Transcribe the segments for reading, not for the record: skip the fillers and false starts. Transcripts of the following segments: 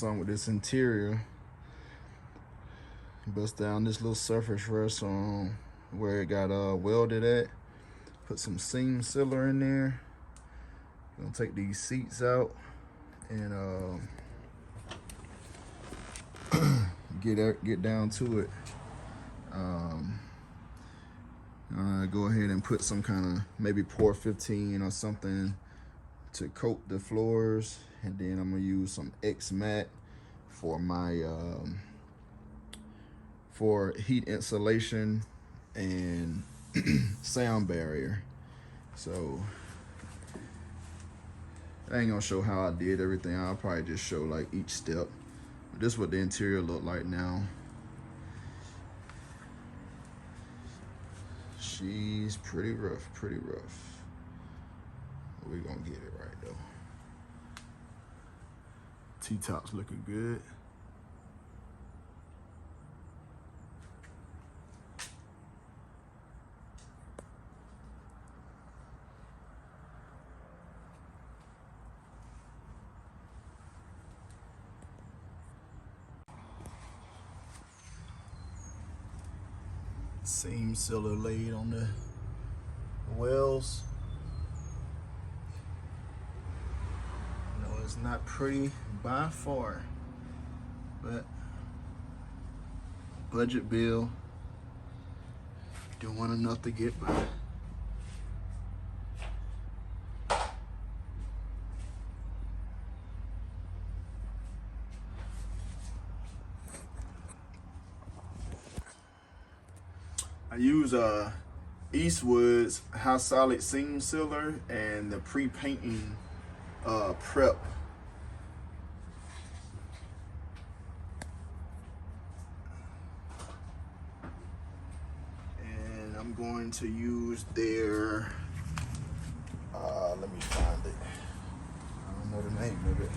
something with this interior. Bust down this little surface rest on where it got welded at. Put some seam sealer in there. Gonna take these seats out and get down to it. Go ahead and put some kind of maybe pour 15 or something to coat the floors, and then I'm gonna use some Xmat for my for heat insulation and sound barrier. So I ain't gonna show how I did everything. I'll probably just show like each step. But this is what the interior look like now. She's pretty rough, pretty rough. We're gonna get it right though. T-top's looking good. Seam sealer laid on the wells. No, it's not pretty by far, but budget bill, doing enough to get by. I use Eastwoods high solid seam sealer and the pre-painting prep. And I'm going to use their, let me find it. I don't know the name of it.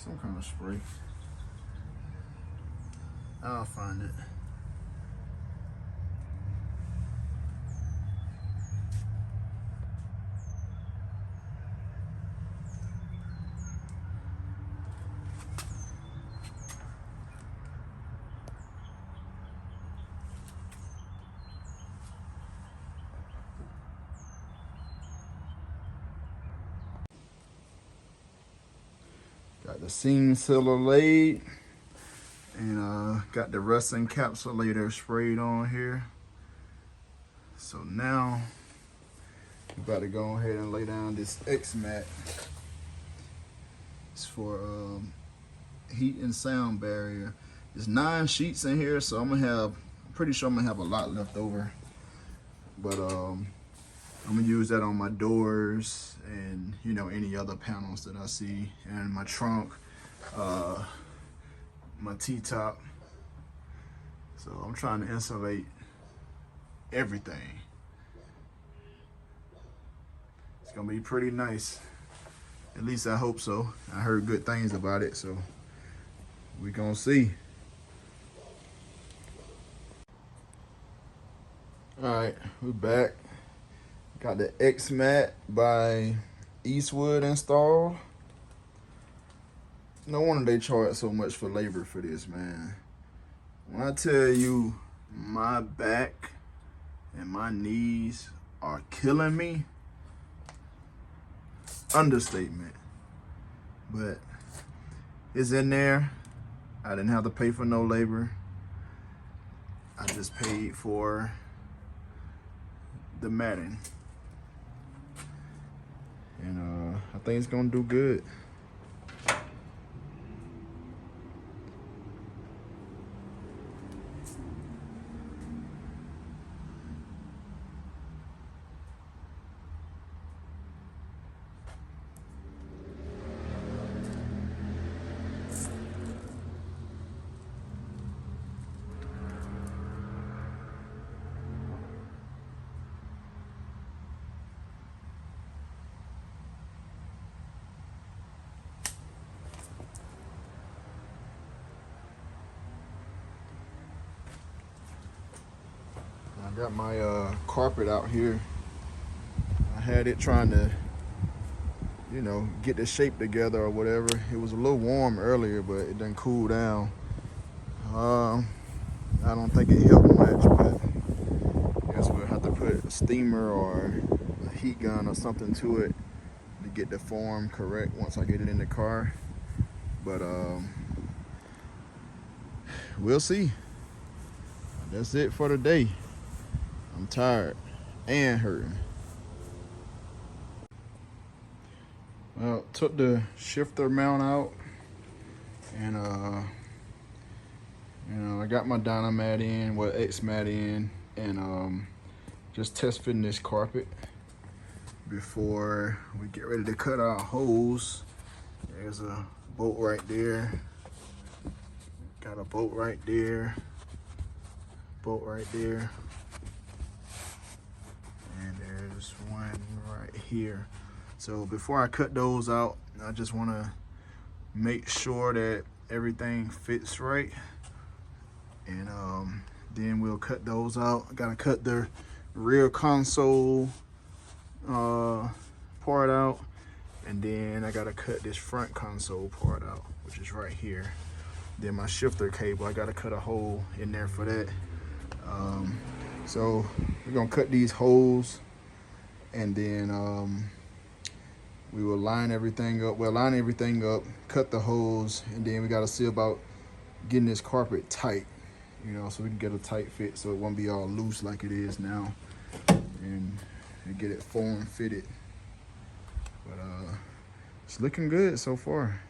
Some kind of spray. I'll find it. Got the seam sealer laid, and got the rust encapsulator sprayed on here. So now we about to go ahead and lay down this Xmat. It's for heat and sound barrier. There's 9 sheets in here, so I'm pretty sure I'm gonna have a lot left over. But I'm gonna use that on my doors and, you know, any other panels that I see, and my trunk, my T-top. So I'm trying to insulate everything. It's gonna be pretty nice. At least I hope so. I heard good things about it, so we gonna see. All right, we're back. Got the Xmat by Eastwood installed. No wonder they charge so much for labor for this, man. When I tell you my back and my knees are killing me, understatement. But it's in there. I didn't have to pay for no labor. I just paid for the matting. And I think it's gonna do good. I got my carpet out here. I had it trying to, you know, get the shape together or whatever. It was a little warm earlier, but it didn't cool down. I don't think it helped much, but I guess we'll have to put a steamer or a heat gun or something to it to get the form correct once I get it in the car. But we'll see. That's it for today. I'm tired and hurting. Well, took the shifter mount out, and you know, I got my Dynamat in, well, Xmat in, and just test fitting this carpet before we get ready to cut our hose. There's a bolt right there. Got a bolt right there. Bolt right there. And there's one right here. So before I cut those out, I just want to make sure that everything fits right. And then we'll cut those out. I gotta cut the rear console part out, and then I gotta cut this front console part out, which is right here. Then my shifter cable, I gotta cut a hole in there for that. So we're gonna cut these holes, and then we will line everything up. We'll line everything up, cut the holes, and then we gotta see about getting this carpet tight, you know, so we can get a tight fit so it won't be all loose like it is now, and get it form fitted. But it's looking good so far.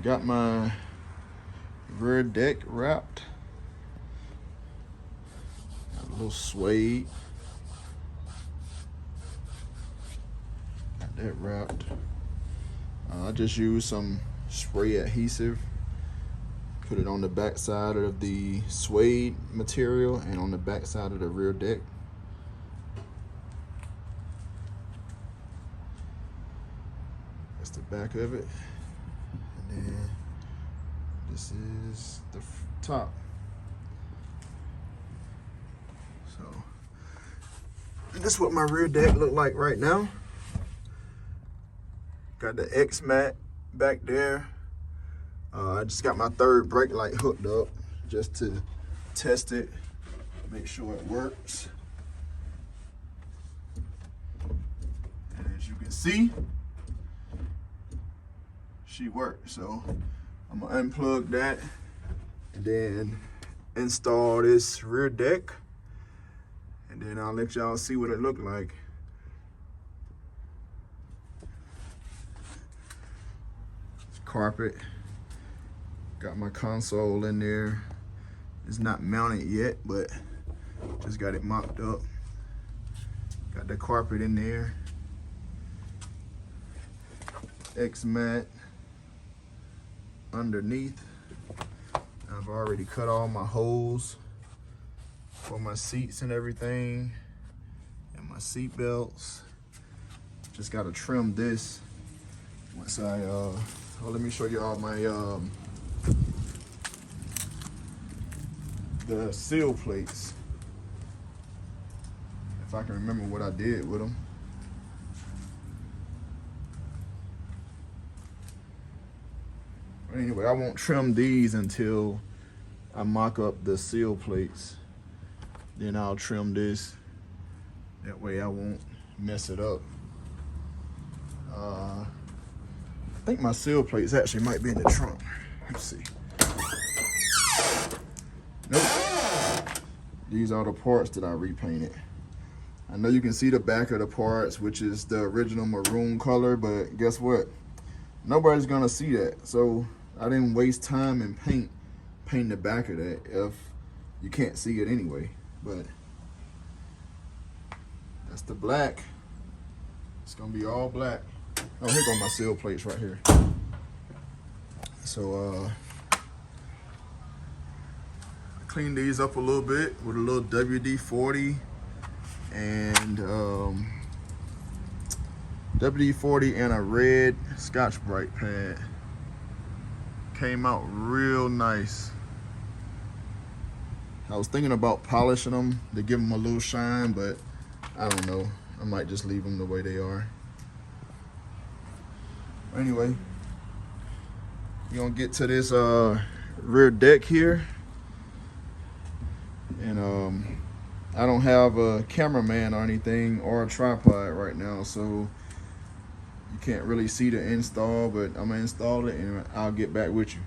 Got my rear deck wrapped. Got a little suede. Got that wrapped. I just used some spray adhesive. Put it on the back side of the suede material and on the back side of the rear deck. That's the back of it. And this is the top. So this is what my rear deck look like right now. Got the Xmat back there. I just got my third brake light hooked up just to test it, make sure it works. And as you can see, she worked. So I'm gonna unplug that and then install this rear deck, and then I'll let y'all see what it looked like. It's carpet. Got my console in there. It's not mounted yet, but just got it mocked up. Got the carpet in there. Xmat underneath. I've already cut all my holes for my seats and everything, and my seat belts. Just gotta trim this. Once let me show you all my the seal plates. If I can remember what I did with them. Anyway, I won't trim these until I mock up the seal plates. Then I'll trim this. That way I won't mess it up. I think my seal plates actually might be in the trunk. Let's see. Nope. These are the parts that I repainted. I know you can see the back of the parts, which is the original maroon color, but guess what? Nobody's gonna see that. So I didn't waste time and paint the back of that if you can't see it anyway. But that's the black. It's gonna be all black. Oh, here go my seal plates right here. So I cleaned these up a little bit with a little WD-40 and WD-40 and a red Scotch-Brite pad. Came out real nice. I was thinking about polishing them to give them a little shine, but I don't know. I might just leave them the way they are. Anyway, we're gonna get to this rear deck here. And I don't have a cameraman or anything or a tripod right now, so you can't really see the install, but I'm gonna install it and I'll get back with you.